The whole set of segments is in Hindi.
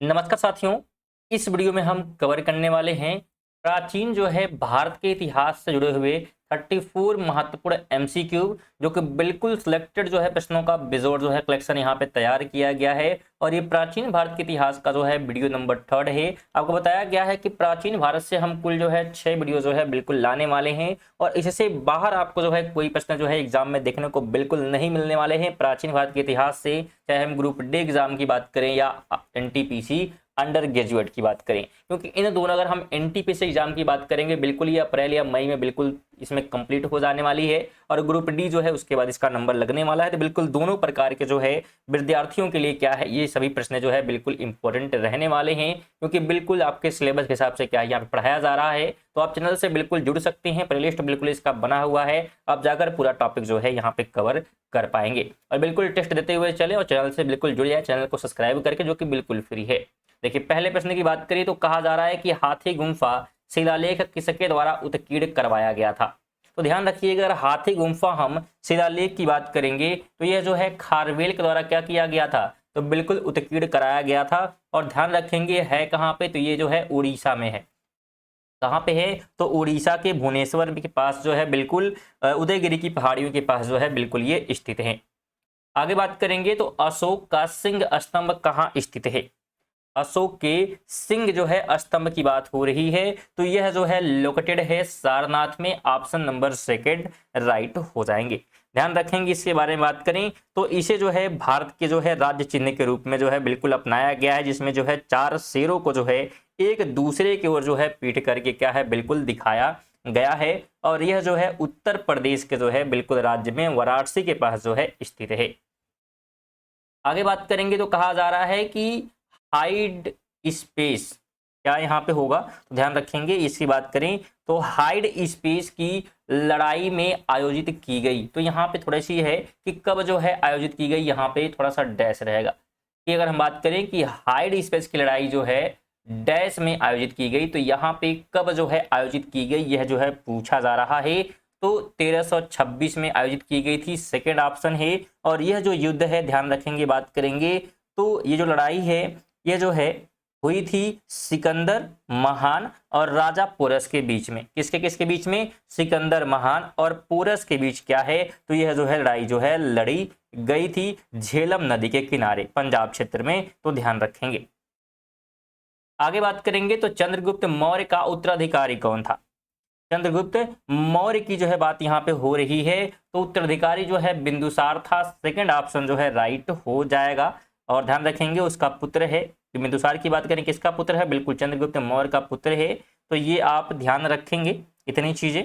नमस्कार साथियों, इस वीडियो में हम कवर करने वाले हैं प्राचीन जो है भारत के इतिहास से जुड़े हुए 34 महत्वपूर्ण एमसीक्यू जो कि बिल्कुल सिलेक्टेड जो है प्रश्नों का बेजोड़ जो है कलेक्शन यहाँ पे तैयार किया गया है। और ये प्राचीन भारत के इतिहास का जो है वीडियो नंबर 3 है। आपको बताया गया है कि प्राचीन भारत से हम कुल जो है 6 वीडियो जो है बिल्कुल लाने वाले हैं और इससे बाहर आपको जो है कोई प्रश्न जो है एग्जाम में देखने को बिल्कुल नहीं मिलने वाले हैं। प्राचीन भारत के इतिहास से चाहे हम ग्रुप डी एग्जाम की बात करें या एनटीपीसी अंडर ग्रेजुएट की बात करें, क्योंकि इन दोनों अगर हम एनटीपीसी एग्जाम की बात करेंगे बिल्कुल ये अप्रैल या मई में बिल्कुल इसमें कंप्लीट हो जाने वाली है और ग्रुप डी जो है उसके बाद इसका नंबर लगने वाला है। तो बिल्कुल दोनों प्रकार के जो है विद्यार्थियों के लिए क्या है ये सभी प्रश्न जो है बिल्कुल इंपॉर्टेंट रहने वाले हैं, क्योंकि बिल्कुल आपके सिलेबस के हिसाब से क्या है यहाँ पे पढ़ाया जा रहा है। तो आप चैनल से बिल्कुल जुड़ सकते हैं, प्लेलिस्ट बिल्कुल इसका बना हुआ है, आप जाकर पूरा टॉपिक जो है यहाँ पे कवर कर पाएंगे। और बिल्कुल टेस्ट देते हुए चले और चैनल से बिल्कुल जुड़ जाए, चैनल को सब्सक्राइब करके, जो कि बिल्कुल फ्री है। देखिए पहले प्रश्न की बात करें तो कहा जा रहा है कि हाथी गुम्फा शिलालेख किसके द्वारा उत्कीर्ण करवाया गया था। तो ध्यान रखिएगा, अगर हाथी गुम्फा हम शिलालेख की बात करेंगे तो यह जो है खारवेल के द्वारा क्या किया गया था, तो बिल्कुल उत्कीर्ण कराया गया था। और ध्यान रखेंगे है कहाँ पे, तो ये जो है उड़ीसा में है। कहाँ पे है, तो उड़ीसा के भुवनेश्वर के पास जो है बिल्कुल उदयगिरी की पहाड़ियों के पास जो है बिल्कुल ये स्थित है। आगे बात करेंगे तो अशोक का सिंह स्तंभ कहाँ स्थित है। अशोक के सिंह जो है स्तंभ की बात हो रही है, तो यह जो है लोकेटेड है सारनाथ में। ऑप्शन नंबर 2 राइट हो जाएंगे। ध्यान रखेंगे इसके बारे में बात करें तो इसे जो है भारत के जो है राज्य चिन्ह के रूप में जो है बिल्कुल अपनाया गया है, जिसमें जो है 4 शेरों को जो है एक दूसरे की ओर जो है पीट करके क्या है बिल्कुल दिखाया गया है। और यह जो है उत्तर प्रदेश के जो है बिल्कुल राज्य में वाराणसी के पास जो है स्थित है। आगे बात करेंगे तो कहा जा रहा है कि हाइड स्पेस क्या यहाँ पे होगा, तो ध्यान रखेंगे इसकी बात करें तो हाइड स्पेस की लड़ाई में आयोजित की गई। तो यहाँ पे थोड़ी सी है कि कब जो है आयोजित की गई, यहाँ पे थोड़ा सा डैश रहेगा कि अगर हम बात करें कि हाइड स्पेस की लड़ाई जो है डैश में आयोजित की गई, तो यहाँ पे कब जो है आयोजित की गई यह जो है पूछा जा रहा है। तो 1326 में आयोजित की गई थी, सेकेंड ऑप्शन है। और यह जो युद्ध है ध्यान रखेंगे बात करेंगे तो ये जो लड़ाई है ये जो है हुई थी सिकंदर महान और राजा पोरस के बीच में। किसके किसके बीच में, सिकंदर महान और पोरस के बीच क्या है, तो यह जो है लड़ाई जो है लड़ी गई थी झेलम नदी के किनारे पंजाब क्षेत्र में। तो ध्यान रखेंगे। आगे बात करेंगे तो चंद्रगुप्त मौर्य का उत्तराधिकारी कौन था। चंद्रगुप्त मौर्य की जो है बात यहाँ पे हो रही है, तो उत्तराधिकारी जो है बिंदुसार था। सेकंड ऑप्शन जो है राइट हो जाएगा। और ध्यान रखेंगे उसका पुत्र है, बिंदुसार की बात करें किसका पुत्र है, बिल्कुल चंद्रगुप्त मौर्य का पुत्र है। तो ये आप ध्यान रखेंगे इतनी चीजें।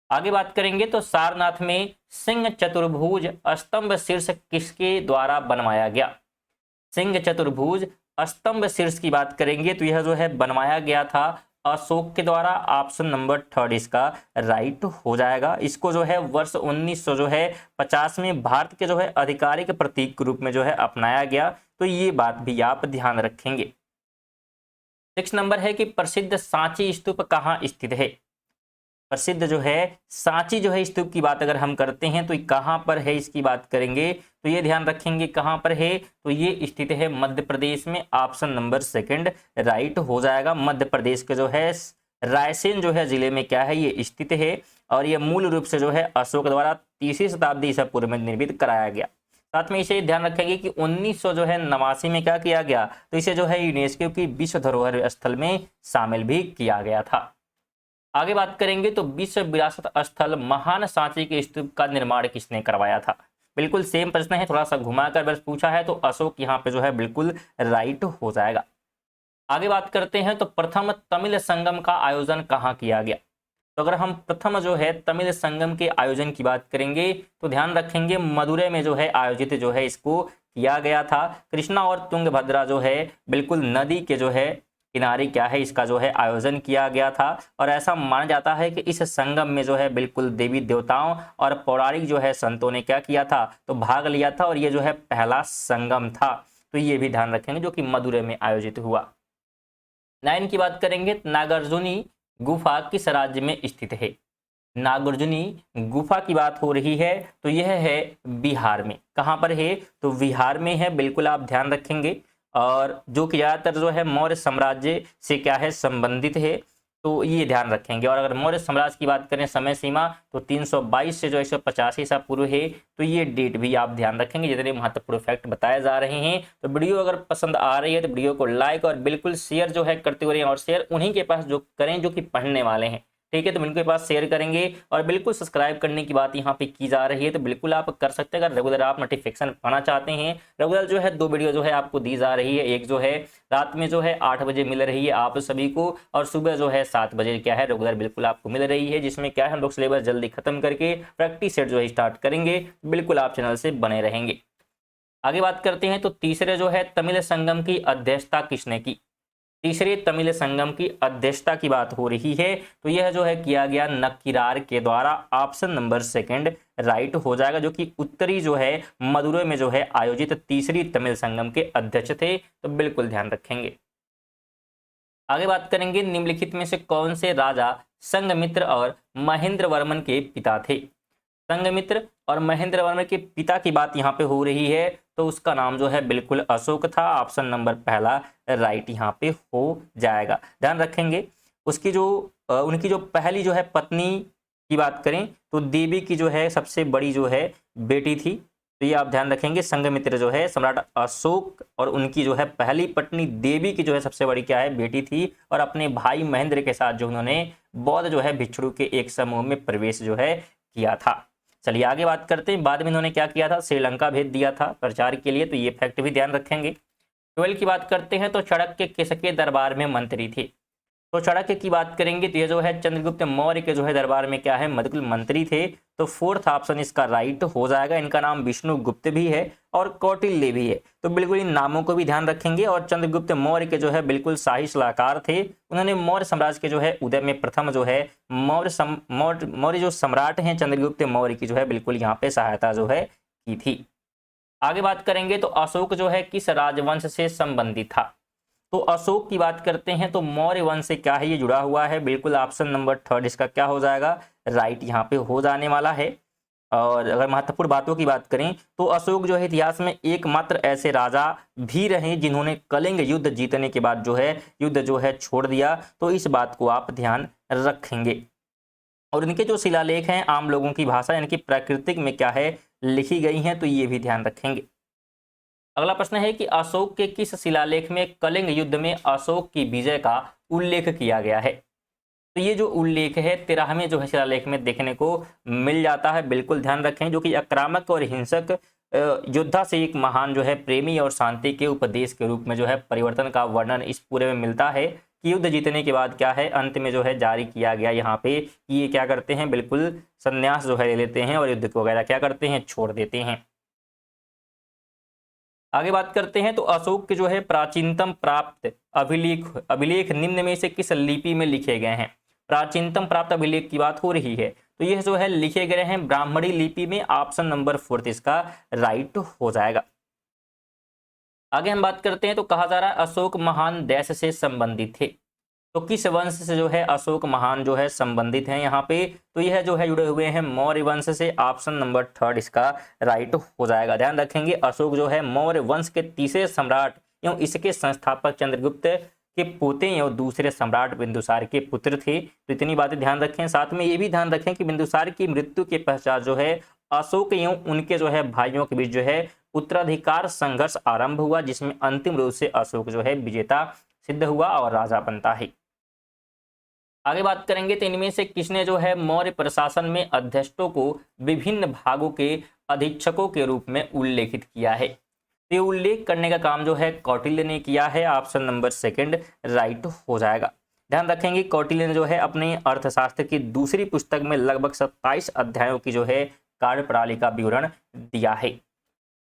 आगे बात करेंगे तो सारनाथ में सिंह चतुर्भुज स्तंभ शीर्ष किसके द्वारा बनवाया गया। सिंह चतुर्भुज स्तंभ शीर्ष की बात करेंगे तो यह जो है बनवाया गया था अशोक के द्वारा। ऑप्शन नंबर 3 इसका राइट हो जाएगा। इसको जो है वर्ष 1900 जो है 50 में भारत के जो है आधिकारिक प्रतीक के रूप में जो है अपनाया गया। तो ये बात भी आप ध्यान रखेंगे। 6 नंबर है कि प्रसिद्ध सांची स्तूप कहाँ स्थित है। प्रसिद्ध जो है सांची जो है स्तूप की बात अगर हम करते हैं तो ये कहाँ पर है इसकी बात करेंगे, तो ये ध्यान रखेंगे कहाँ पर है, तो ये स्थित है मध्य प्रदेश में। ऑप्शन नंबर 2 राइट हो जाएगा। मध्य प्रदेश के जो है रायसेन जो है जिले में क्या है ये स्थित है। और ये मूल रूप से जो है अशोक द्वारा 3वीं शताब्दी ईसा पूर्व में निर्मित कराया गया। साथ में इसे ध्यान रखेंगे कि 1900 जो है 89 में क्या किया गया, तो इसे जो है यूनेस्को की विश्व धरोहर स्थल में शामिल भी किया गया था। आगे बात करेंगे तो विश्व विरासत स्थल महान सांची के स्तूप का निर्माण किसने करवाया था। बिल्कुल सेम प्रश्न है, थोड़ा सा घुमाकर बस पूछा है, तो अशोक यहाँ पे जो है बिल्कुल राइट हो जाएगा। आगे बात करते हैं तो प्रथम तमिल संगम का आयोजन कहाँ किया गया। तो अगर हम प्रथम जो है तमिल संगम के आयोजन की बात करेंगे तो ध्यान रखेंगे मदुरै में जो है आयोजित जो है इसको किया गया था। कृष्णा और तुंगभद्रा जो है बिल्कुल नदी के जो है किनारे क्या है इसका जो है आयोजन किया गया था। और ऐसा माना जाता है कि इस संगम में जो है बिल्कुल देवी देवताओं और पौराणिक जो है संतों ने क्या किया था, तो भाग लिया था। और ये जो है पहला संगम था। तो ये भी ध्यान रखेंगे जो कि मदुरै में आयोजित हुआ। 9 की बात करेंगे नागार्जुनी गुफा किस राज्य में स्थित है। नागार्जुनी गुफा की बात हो रही है, तो यह है बिहार में। कहां पर है, तो बिहार में है, बिल्कुल आप ध्यान रखेंगे। और जो कि ज़्यादातर जो है मौर्य साम्राज्य से क्या है संबंधित है, तो ये ध्यान रखेंगे। और अगर मौर्य साम्राज्य की बात करें समय सीमा तो 322 से जो 185 ईसा पूर्व है, तो ये डेट भी आप ध्यान रखेंगे। जितने महत्वपूर्ण फैक्ट बताए जा रहे हैं, तो वीडियो अगर पसंद आ रही है तो वीडियो को लाइक और बिल्कुल शेयर जो है करते हुए, और शेयर उन्हीं के पास जो करें जो कि पढ़ने वाले हैं, ठीक है। तो इनके पास शेयर करेंगे और बिल्कुल सब्सक्राइब करने की बात यहाँ पे की जा रही है, तो बिल्कुल आप कर सकते हैं। अगर रेगुलर आप नोटिफिकेशन पाना चाहते हैं, रेगुलर जो है 2 वीडियो जो है आपको दी जा रही है। एक जो है रात में जो है 8 बजे मिल रही है आप सभी को, और सुबह जो है 7 बजे क्या है रेगुलर बिल्कुल आपको मिल रही है, जिसमें क्या है हम लोग सिलेबस जल्दी खत्म करके प्रैक्टिस सेट जो है स्टार्ट करेंगे। बिल्कुल आप चैनल से बने रहेंगे। आगे बात करते हैं, तो तीसरे जो है तमिल संगम की अध्यक्षता किसने की? तीसरे तमिल संगम की अध्यक्षता की बात हो रही है, तो यह जो है किया गया नक्किरार के द्वारा। ऑप्शन नंबर सेकंड राइट हो जाएगा, जो कि उत्तरी जो है मदुरै में जो है आयोजित तीसरी तमिल संगम के अध्यक्ष थे, तो बिल्कुल ध्यान रखेंगे। आगे बात करेंगे, निम्नलिखित में से कौन से राजा संघमित्र और महेंद्र वर्मन के पिता थे? संघमित्र और महेंद्र वर्मन के पिता की बात यहाँ पे हो रही है, तो उसका नाम जो है बिल्कुल अशोक था। ऑप्शन नंबर पहला राइट यहाँ पे हो जाएगा, ध्यान रखेंगे। उसकी जो उनकी जो पहली जो है पत्नी की बात करें, तो देवी की जो है सबसे बड़ी जो है बेटी थी, तो ये आप ध्यान रखेंगे। संघमित्र जो है सम्राट अशोक और उनकी जो है पहली पत्नी देवी की जो है सबसे बड़ी क्या है बेटी थी, और अपने भाई महेंद्र के साथ जो उन्होंने बौद्ध जो है भिक्षुओं के एक समूह में प्रवेश जो है किया था। चलिए आगे बात करते हैं, बाद में इन्होंने क्या किया था, श्रीलंका भेज दिया था प्रचार के लिए, तो ये फैक्ट भी ध्यान रखेंगे। 12 की बात करते हैं, तो चाणक्य किसके दरबार में मंत्री थे? तो चाणक्य की बात करेंगे तो ये जो है चंद्रगुप्त मौर्य के जो है दरबार में क्या है बिल्कुल मंत्री थे, तो फोर्थ ऑप्शन इसका राइट हो जाएगा। इनका नाम विष्णुगुप्त भी है और कौटिल्य भी है, तो बिल्कुल इन नामों को भी ध्यान रखेंगे। और चंद्रगुप्त मौर्य के जो है बिल्कुल शाही सलाहकार थे। उन्होंने मौर्य साम्राज्य के जो है उदय में प्रथम जो है मौर्य जो सम्राट हैं चंद्रगुप्त मौर्य की जो है बिल्कुल यहाँ पे सहायता जो है की थी। आगे बात करेंगे, तो अशोक जो है किस राजवंश से संबंधित था? तो अशोक की बात करते हैं, तो मौर्य वंश से क्या है ये जुड़ा हुआ है, बिल्कुल ऑप्शन नंबर थर्ड इसका क्या हो जाएगा राइट यहाँ पे हो जाने वाला है। और अगर महत्वपूर्ण बातों की बात करें, तो अशोक जो है इतिहास में एकमात्र ऐसे राजा भी रहे जिन्होंने कलिंग युद्ध जीतने के बाद जो है युद्ध जो है छोड़ दिया, तो इस बात को आप ध्यान रखेंगे। और इनके जो शिलालेख हैं आम लोगों की भाषा यानी कि प्राकृतिक में क्या है लिखी गई हैं, तो ये भी ध्यान रखेंगे। अगला प्रश्न है कि अशोक के किस शिलालेख में कलिंग युद्ध में अशोक की विजय का उल्लेख किया गया है? तो ये जो उल्लेख है 13वें जो है शिलालेख में देखने को मिल जाता है, बिल्कुल ध्यान रखें। जो कि आक्रामक और हिंसक योद्धा से एक महान जो है प्रेमी और शांति के उपदेश के रूप में जो है परिवर्तन का वर्णन इस पूरे में मिलता है कि युद्ध जीतने के बाद क्या है अंत में जो है जारी किया गया यहाँ पे कि ये क्या करते हैं बिल्कुल संन्यास जो है ले लेते हैं और युद्ध को वगैरह क्या करते हैं छोड़ देते हैं। आगे बात करते हैं, तो अशोक के जो है प्राचीनतम प्राप्त अभिलेख निम्न में से किस लिपि में लिखे गए हैं? प्राचीनतम प्राप्त अभिलेख की बात हो रही है, तो यह जो है लिखे गए हैं ब्राह्मणी लिपि में। ऑप्शन नंबर फोर्थ इसका राइट हो जाएगा। आगे हम बात करते हैं, तो कहा जा रहा है अशोक महान देश से संबंधित थे, तो किस वंश से जो है अशोक महान जो है संबंधित हैं यहाँ पे? तो यह जो है जुड़े हुए हैं मौर्य वंश से। ऑप्शन नंबर थर्ड इसका राइट हो जाएगा। ध्यान रखेंगे अशोक जो है मौर्य वंश के तीसरे सम्राट एवं इसके संस्थापक चंद्रगुप्त के पोते एवं दूसरे सम्राट बिंदुसार के पुत्र थे, तो इतनी बातें ध्यान रखें। साथ में ये भी ध्यान रखें कि बिंदुसार की मृत्यु के पश्चात जो है अशोक एवं उनके जो है भाइयों के बीच जो है उत्तराधिकार संघर्ष आरंभ हुआ, जिसमें अंतिम रूप से अशोक जो है विजेता सिद्ध हुआ और राजा बनता है। आगे बात करेंगे, तो इनमें से किसने जो है मौर्य प्रशासन में अध्यक्षों को विभिन्न भागों के अधीक्षकों के रूप में उल्लेखित किया है? तो ये उल्लेख करने का काम जो है कौटिल्य ने किया है। ऑप्शन नंबर सेकंड राइट हो जाएगा। ध्यान रखेंगे कौटिल्य ने जो है अपने अर्थशास्त्र की दूसरी पुस्तक में लगभग 27 अध्यायों की जो है कार्यप्रणाली का विवरण दिया है।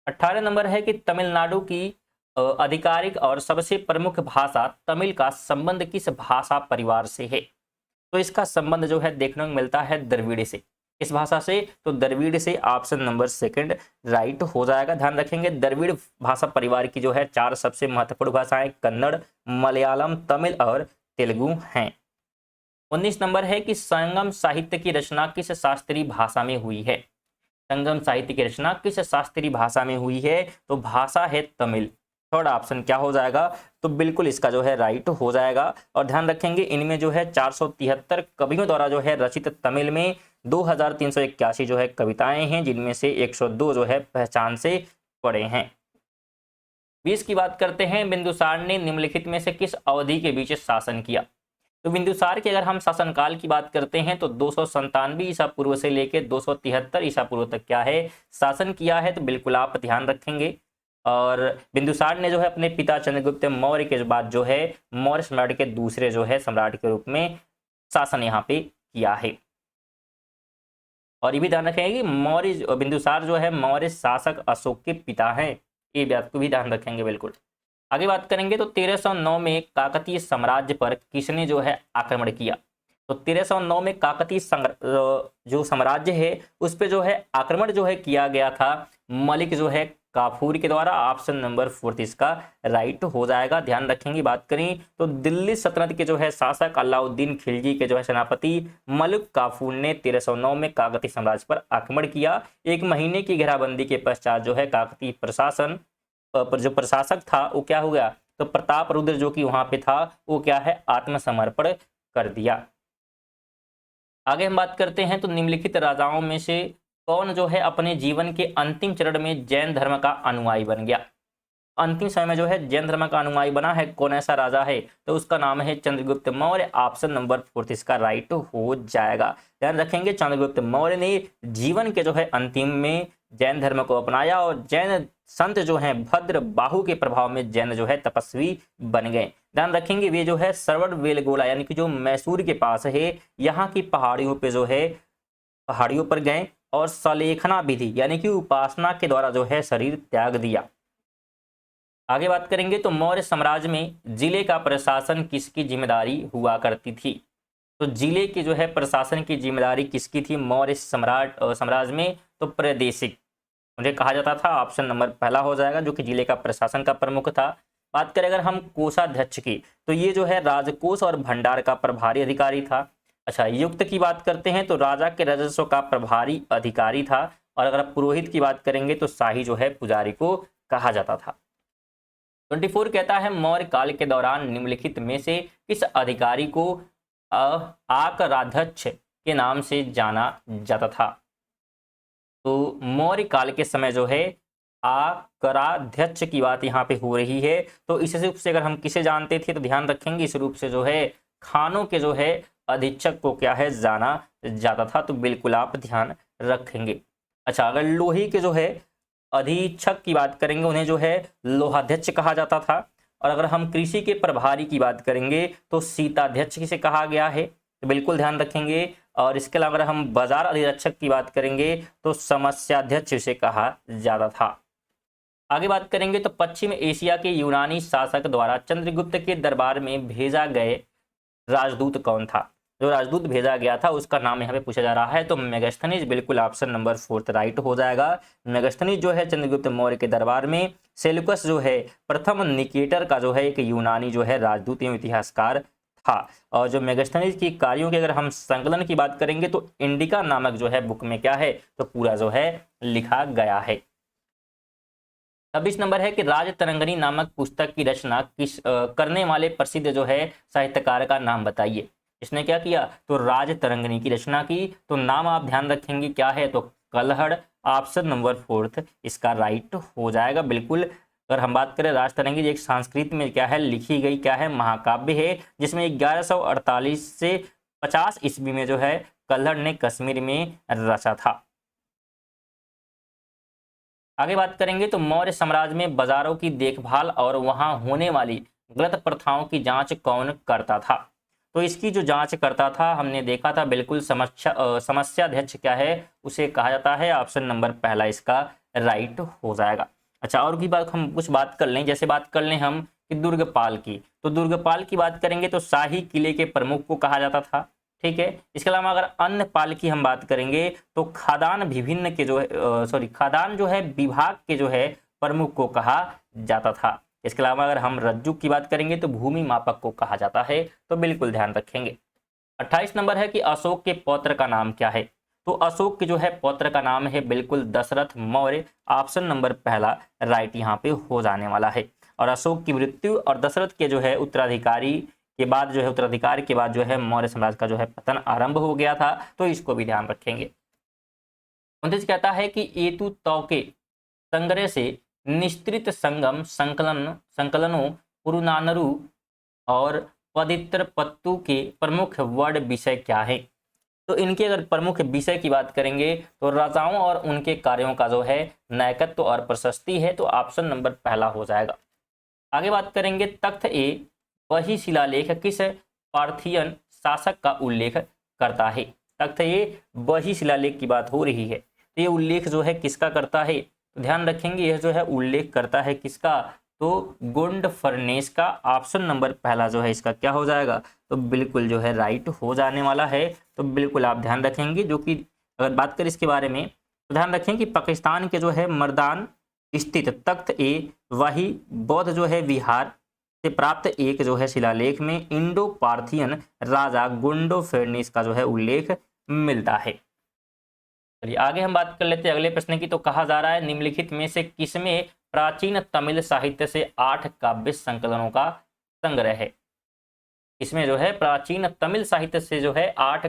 18 नंबर है कि तमिलनाडु की आधिकारिक और सबसे प्रमुख भाषा तमिल का संबंध किस भाषा परिवार से है? तो इसका संबंध जो है देखने को मिलता है द्रविड़ से। इस भाषा से, तो द्रविड़ से ऑप्शन नंबर सेकंड राइट हो जाएगा। ध्यान रखेंगे द्रविड़ भाषा परिवार की जो है 4 सबसे महत्वपूर्ण भाषाएं कन्नड़, मलयालम, तमिल और तेलुगु हैं। 19 नंबर है कि संगम साहित्य की रचना किस शास्त्रीय भाषा में हुई है? संगम साहित्य की रचना किस शास्त्रीय भाषा में हुई है? तो भाषा है तमिल। थर्ड ऑप्शन क्या हो जाएगा, तो बिल्कुल इसका जो है राइट हो जाएगा। और ध्यान रखेंगे इनमें जो है 473 कवियों द्वारा जो है रचित तमिल में 2381 जो है कविताएं हैं, जिनमें से 102 जो है पहचान से पढ़े हैं। 20 की बात करते हैं, बिंदुसार ने निम्नलिखित में से किस अवधि के बीच शासन किया। तो बिंदुसार के अगर हम शासनकाल की बात करते हैं तो 297 ईसा पूर्व से लेकर 273 ईसा पूर्व तक क्या है शासन किया है, तो बिल्कुल आप ध्यान रखेंगे। और बिंदुसार ने जो है अपने पिता चंद्रगुप्त मौर्य के बाद जो है मौर्य सम्राट के दूसरे जो है सम्राट के रूप में शासन यहाँ पे किया है। और ये भी ध्यान रखेंगे कि मौर्य बिंदुसार जो है मौर्य शासक अशोक के पिता हैं, ये बात को भी ध्यान रखेंगे बिल्कुल। आगे बात करेंगे तो 1309 में काकतीय साम्राज्य पर किसने जो है आक्रमण किया। तो 1309 में काकतीय जो साम्राज्य है उस पे जो है आक्रमण जो है किया गया था मलिक जो है काफूर के द्वारा। ऑप्शन नंबर 4 इसका राइट हो जाएगा। ध्यान रखेंगे बात करें तो दिल्ली सल्तनत के जो है शासक अलाउद्दीन खिलजी के जो है सेनापति मलिक काफूर ने 1309 में काकतीय साम्राज्य पर आक्रमण किया। 1 महीने की घेराबंदी के पश्चात जो है काकतीय प्रशासन पर जो प्रशासक था वो क्या हो गया, तो प्रताप रुद्र जो कि वहां पे था वो क्या है आत्मसमर्पण कर दिया। आगे हम बात करते हैं तो निम्नलिखित राजाओं में से कौन जो है अपने जीवन के अंतिम चरण में जैन धर्म का अनुयायी बन गया। अंतिम समय में जो है जैन धर्म का अनुयायी बना है, कौन ऐसा राजा है, तो उसका नाम है चंद्रगुप्त मौर्य। ऑप्शन नंबर 4 इसका राइट हो जाएगा। ध्यान रखेंगे चंद्रगुप्त मौर्य ने जीवन के जो है अंतिम में जैन धर्म को अपनाया और जैन संत जो हैं भद्र बाहु के प्रभाव में जैन जो है तपस्वी बन गए। ध्यान रखेंगे वे जो है श्रवण बेलगोला यानी कि जो मैसूर के पास है यहाँ की पहाड़ियों पे जो है पहाड़ियों पर गए और सलेखना विधि यानी कि उपासना के द्वारा जो है शरीर त्याग दिया। आगे बात करेंगे तो मौर्य साम्राज्य में जिले का प्रशासन किसकी जिम्मेदारी हुआ करती थी। तो जिले की जो है प्रशासन की जिम्मेदारी किसकी थी मौर्य साम्राज्य में, तो प्रादेशिक मुझे कहा जाता था। ऑप्शन नंबर पहला हो जाएगा जो कि जिले का प्रशासन का प्रमुख था। बात करें अगर हम कोषाध्यक्ष की तो ये जो है राजकोष और भंडार का प्रभारी अधिकारी था। अच्छा, युक्त की बात करते हैं तो राजा के राजस्व का प्रभारी अधिकारी था। और अगर पुरोहित की बात करेंगे तो शाही जो है पुजारी को कहा जाता था। 24 कहता है मौर्य काल के दौरान निम्नलिखित में से किस अधिकारी को आकराध्यक्ष के नाम से जाना जाता था। तो मौर्य काल के समय जो है आकराध्यक्ष की बात यहाँ पे हो रही है। तो इस रूप से अगर हम किसे जानते थे तो ध्यान रखेंगे इस रूप से जो है खानों के जो है अधीक्षक को क्या है जाना जाता था। तो बिल्कुल आप ध्यान रखेंगे। अच्छा, अगर लोही के जो है अधीक्षक की बात करेंगे उन्हें जो है लोहाध्यक्ष कहा जाता था। और अगर हम कृषि के प्रभारी की बात करेंगे तो सीताध्यक्ष किसे कहा गया है, तो बिल्कुल ध्यान रखेंगे। और इसके अलावा अगर हम बाजार अधिरक्षक की बात करेंगे तो समस्याध्यक्ष इसे कहा जाता था। आगे बात करेंगे तो पश्चिम एशिया के यूनानी शासक द्वारा चंद्रगुप्त के दरबार में भेजा गए राजदूत कौन था। जो राजदूत भेजा गया था उसका नाम यहाँ पे पूछा जा रहा है, तो मेगास्थनीज बिल्कुल ऑप्शन नंबर 4 राइट हो जाएगा। मेगास्थनीज जो है चंद्रगुप्त मौर्य के दरबार में सेल्यूकस जो है प्रथम निकेटर का जो है एक यूनानी जो है राजदूत एवं इतिहासकार था। और जो मेगास्थनीज की कार्यों के अगर हम संकलन की बात करेंगे तो इंडिका नामक जो है बुक में क्या है तो पूरा जो है लिखा गया है। 26 नंबर है कि राजतरंगिणी नामक पुस्तक की रचना करने वाले प्रसिद्ध जो है साहित्यकार का नाम बताइए। इसने क्या किया, तो राजतरंगिणी की रचना की। तो नाम आप ध्यान रखेंगे क्या है, तो कलहड़। ऑप्शन नंबर 4 इसका राइट हो जाएगा बिल्कुल। अगर हम बात करें राजतरंगिणी एक संस्कृत में क्या है लिखी गई क्या है महाकाव्य है, जिसमें 1148 से 50 ईस्वी में जो है कल्हड़ ने कश्मीर में रचा था। आगे बात करेंगे तो मौर्य साम्राज्य में बाजारों की देखभाल और वहां होने वाली गलत प्रथाओं की जांच कौन करता था। तो इसकी जो जांच करता था हमने देखा था बिल्कुल समस्याध्यक्ष क्या है उसे कहा जाता है। ऑप्शन नंबर पहला इसका राइट हो जाएगा। अच्छा, और भी बात हम कुछ बात कर लें, जैसे बात कर लें हम कि दुर्गपाल की। तो दुर्गपाल की बात करेंगे तो शाही किले के प्रमुख को कहा जाता था, ठीक है। इसके अलावा अगर अन्य पाल की हम बात करेंगे तो खादान विभिन्न के जो है खादान जो है विभाग के जो है प्रमुख को कहा जाता था। इसके अलावा अगर हम रज्जु की बात करेंगे तो भूमि मापक को कहा जाता है। तो बिल्कुल ध्यान रखेंगे। 28 नंबर है कि अशोक के पौत्र का नाम क्या है। तो अशोक के जो है पौत्र का नाम है बिल्कुल दशरथ मौर्य। ऑप्शन नंबर पहला राइट यहाँ पे हो जाने वाला है। और अशोक की मृत्यु और दशरथ के जो है उत्तराधिकारी के बाद जो है उत्तराधिकार के बाद जो है मौर्य साम्राज्य का जो है पतन आरंभ हो गया था, तो इसको भी ध्यान रखेंगे। 29 कहता है कि एतु तौ के संग्रह से निस्तृत संगम संकलनों पुरुनानरु और पदित्र पत्तु के प्रमुख वर्ड विषय क्या है। तो इनके अगर प्रमुख विषय की बात करेंगे तो राजाओं और उनके कार्यों का जो है नायकत्व और प्रशस्ति है, तो ऑप्शन नंबर पहला हो जाएगा। आगे बात करेंगे तख्त ए वही शिलालेख किस पार्थियन शासक का उल्लेख करता है। तख्त ए वही शिलालेख की बात हो रही है, तो ये उल्लेख जो है किसका करता है, तो ध्यान रखेंगे यह जो है उल्लेख करता है किसका, तो गोंड फर्नेस का। ऑप्शन नंबर पहला जो है इसका क्या हो जाएगा, तो बिल्कुल जो है राइट हो जाने वाला है। तो बिल्कुल आप ध्यान रखेंगे, जो कि अगर बात करें इसके बारे में तो ध्यान रखें कि पाकिस्तान के जो है मर्दान स्थित तख्त ए वही बौद्ध जो है विहार से प्राप्त एक जो है शिलालेख में इंडो पार्थियन राजा गोंडो फर्नेस का जो है उल्लेख मिलता है। चलिए आगे हम बात कर लेते हैं अगले प्रश्न की। तो कहा जा रहा है निम्नलिखित में से किसमें प्राचीन तमिल साहित्य से 8 काव्य संकलनों का संग्रह है। इसमें जो है प्राचीन तमिल साहित्य से जो है 8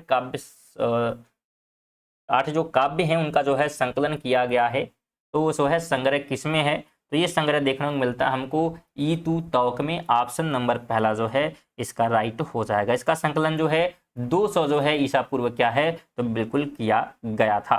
जो काव्य हैं उनका जो है संकलन किया गया है, तो जो है संग्रह किसमें है, तो ये संग्रह देखने को मिलता है हमको ई तू तौक में। ऑप्शन नंबर पहला जो है इसका राइट हो जाएगा। इसका संकलन जो है 200 जो है ईसा पूर्व क्या है, तो बिल्कुल किया गया था।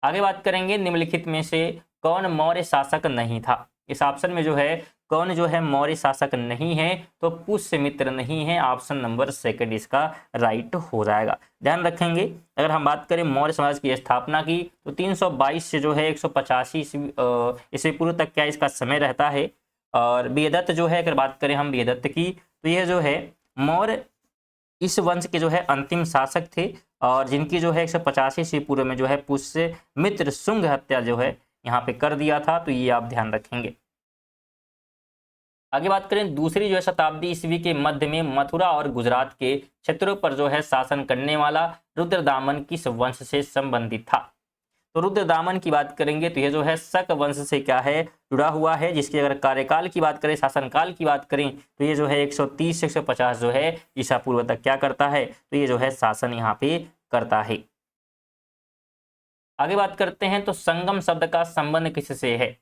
आगे बात करेंगे निम्नलिखित में से कौन मौर्य शासक नहीं था। इस ऑप्शन में जो है कौन जो है मौर्य शासक नहीं है, तो पुष्यमित्र नहीं है। ऑप्शन नंबर सेकंड इसका राइट हो जाएगा। ध्यान रखेंगे अगर हम बात करें मौर्य समाज की स्थापना की तो 322 से जो है 185 ईस्वी पूर्व तक क्या इसका समय रहता है। और वियदत्त जो है अगर बात करें हम वियदत्त की, तो यह जो है मौर्य इस वंश के जो है अंतिम शासक थे, और जिनकी जो है 185 ईस्वी पूर्व में जो है पुष्यमित्र शुंग हत्या जो है यहाँ पे कर दिया था, तो ये आप ध्यान रखेंगे। आगे बात करें दूसरी जो है शताब्दी ईस्वी के मध्य में मथुरा और गुजरात के क्षेत्रों पर जो है शासन करने वाला रुद्रदामन किस वंश से संबंधित था। तो रुद्रदामन की बात करेंगे तो ये जो है शक वंश से क्या है जुड़ा हुआ है, जिसकी अगर कार्यकाल की बात करें शासनकाल की बात करें तो ये जो है 130 से 150 जो है ईसा पूर्व तक क्या करता है, तो ये जो है शासन यहाँ पे करता है। आगे बात करते हैं तो संगम शब्द का संबंध किससे है।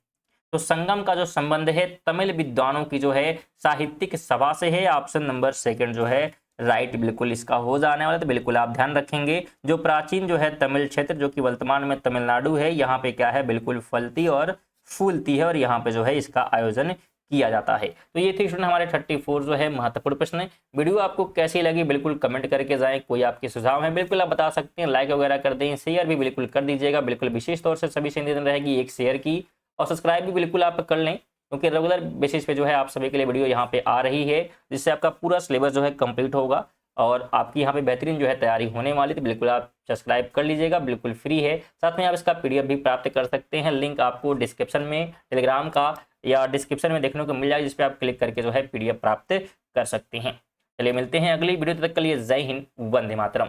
तो संगम का जो संबंध है तमिल विद्वानों की जो है साहित्यिक सभा से है। ऑप्शन नंबर सेकंड जो है राइट बिल्कुल इसका हो जाने वाला। तो बिल्कुल आप ध्यान रखेंगे जो प्राचीन जो है तमिल क्षेत्र जो कि वर्तमान में तमिलनाडु है, यहाँ पे क्या है बिल्कुल फलती और फूलती है, और यहाँ पे जो है इसका आयोजन किया जाता है। तो ये थे स्टूडेंट हमारे 34 जो है महत्वपूर्ण प्रश्न। वीडियो आपको कैसी लगी बिल्कुल कमेंट करके जाएं। कोई आपके सुझाव है बिल्कुल आप बता सकते हैं, लाइक वगैरह कर दें, शेयर भी बिल्कुल कर दीजिएगा। बिल्कुल विशेष तौर से सभी से निवेदन रहेगी एक शेयर की, और सब्सक्राइब भी बिल्कुल आप कर लें, क्योंकि रेगुलर बेसिस पे जो है आप सभी के लिए वीडियो यहाँ पे आ रही है, जिससे आपका पूरा सिलेबस जो है कंप्लीट होगा और आपकी यहाँ पे बेहतरीन जो है तैयारी होने वाली। तो बिल्कुल आप सब्सक्राइब कर लीजिएगा, बिल्कुल फ्री है। साथ में आप इसका PDF भी प्राप्त कर सकते हैं। लिंक आपको डिस्क्रिप्शन में टेलीग्राम का या डिस्क्रिप्शन में देखने को मिल जाएगा, जिस पर आप क्लिक करके जो है PDF प्राप्त कर सकते हैं। चलिए मिलते हैं अगली वीडियो, तब तक के लिए जय हिंद, वंदे मातरम।